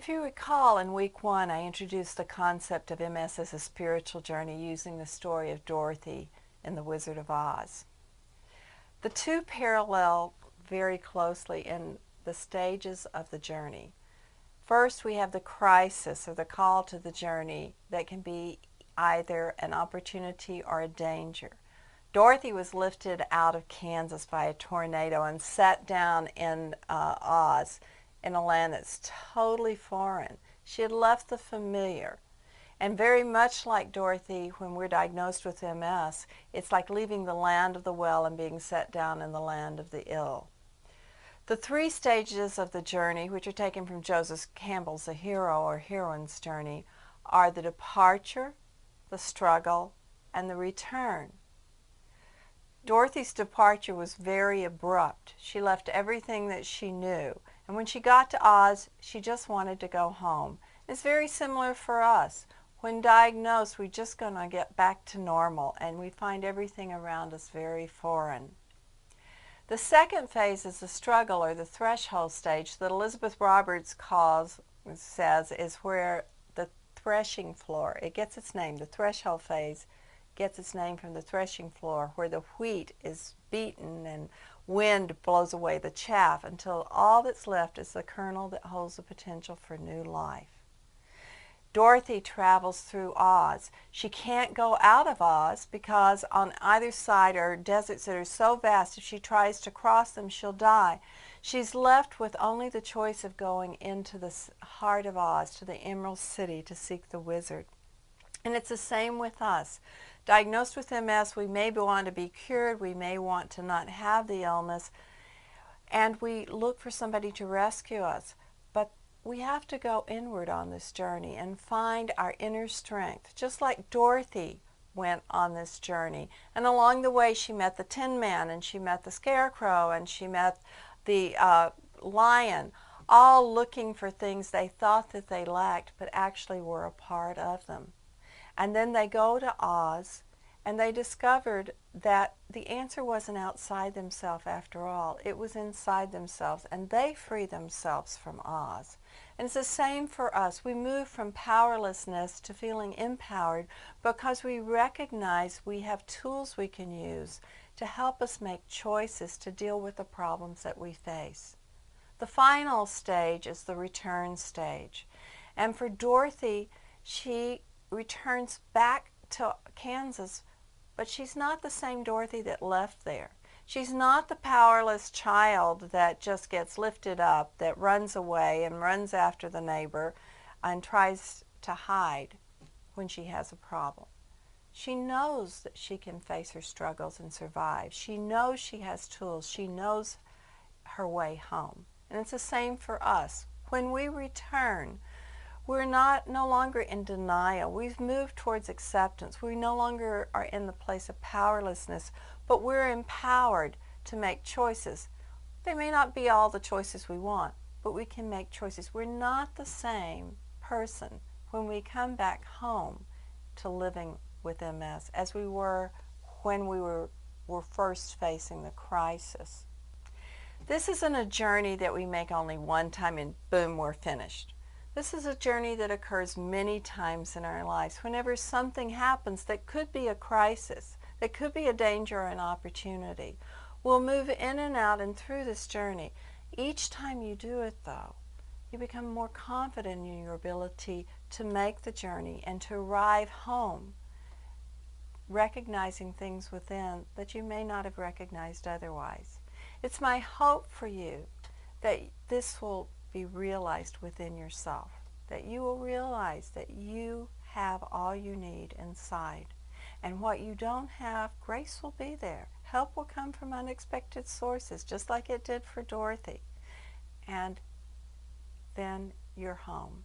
If you recall, in week 1, I introduced the concept of MS as a spiritual journey using the story of Dorothy in The Wizard of Oz. The two parallel very closely in the stages of the journey. First, we have the crisis, or the call to the journey, that can be either an opportunity or a danger. Dorothy was lifted out of Kansas by a tornado and set down in Oz, in a land that's totally foreign. She had left the familiar. And very much like Dorothy, when we're diagnosed with MS, it's like leaving the land of the well and being set down in the land of the ill. The 3 stages of the journey, which are taken from Joseph Campbell's A Hero or Heroine's Journey, are the departure, the struggle, and the return. Dorothy's departure was very abrupt. She left everything that she knew. And when she got to Oz, she just wanted to go home. It's very similar for us. When diagnosed, we're just going to get back to normal, and we find everything around us very foreign. The second phase is the struggle, or the threshold stage, that Elizabeth Roberts says is where the threshing floor, it gets its name, the threshold phase gets its name from the threshing floor, where the wheat is beaten and wind blows away the chaff until all that's left is the kernel that holds the potential for new life. Dorothy travels through Oz. She can't go out of Oz because on either side are deserts that are so vast, if she tries to cross them, she'll die. She's left with only the choice of going into the heart of Oz, to the Emerald City, to seek the wizard. And it's the same with us. Diagnosed with MS, we may want to be cured, we may want to not have the illness, and we look for somebody to rescue us. But we have to go inward on this journey and find our inner strength, just like Dorothy went on this journey. And along the way, she met the Tin Man, and she met the Scarecrow, and she met the Lion, all looking for things they thought that they lacked, but actually were a part of them. And then they go to Oz, and they discovered that the answer wasn't outside themselves after all. It was inside themselves, and they free themselves from Oz. And it's the same for us. We move from powerlessness to feeling empowered because we recognize we have tools we can use to help us make choices to deal with the problems that we face. The final stage is the return stage. And for Dorothy, she returns back to Kansas, but she's not the same Dorothy that left there. She's not the powerless child that just gets lifted up, that runs away and runs after the neighbor and tries to hide when she has a problem. She knows that she can face her struggles and survive. She knows she has tools. She knows her way home. And it's the same for us. When we return, we're no longer in denial. We've moved towards acceptance. We no longer are in the place of powerlessness, but we're empowered to make choices. They may not be all the choices we want, but we can make choices. We're not the same person when we come back home to living with MS as we were when we were first facing the crisis. This isn't a journey that we make only one time and boom, we're finished. This is a journey that occurs many times in our lives. Whenever something happens that could be a crisis, that could be a danger or an opportunity, we'll move in and out and through this journey. Each time you do it, though, you become more confident in your ability to make the journey and to arrive home, recognizing things within that you may not have recognized otherwise. It's my hope for you that this will be realized within yourself, that you will realize that you have all you need inside. And what you don't have, grace will be there. Help will come from unexpected sources, just like it did for Dorothy. And then you're home.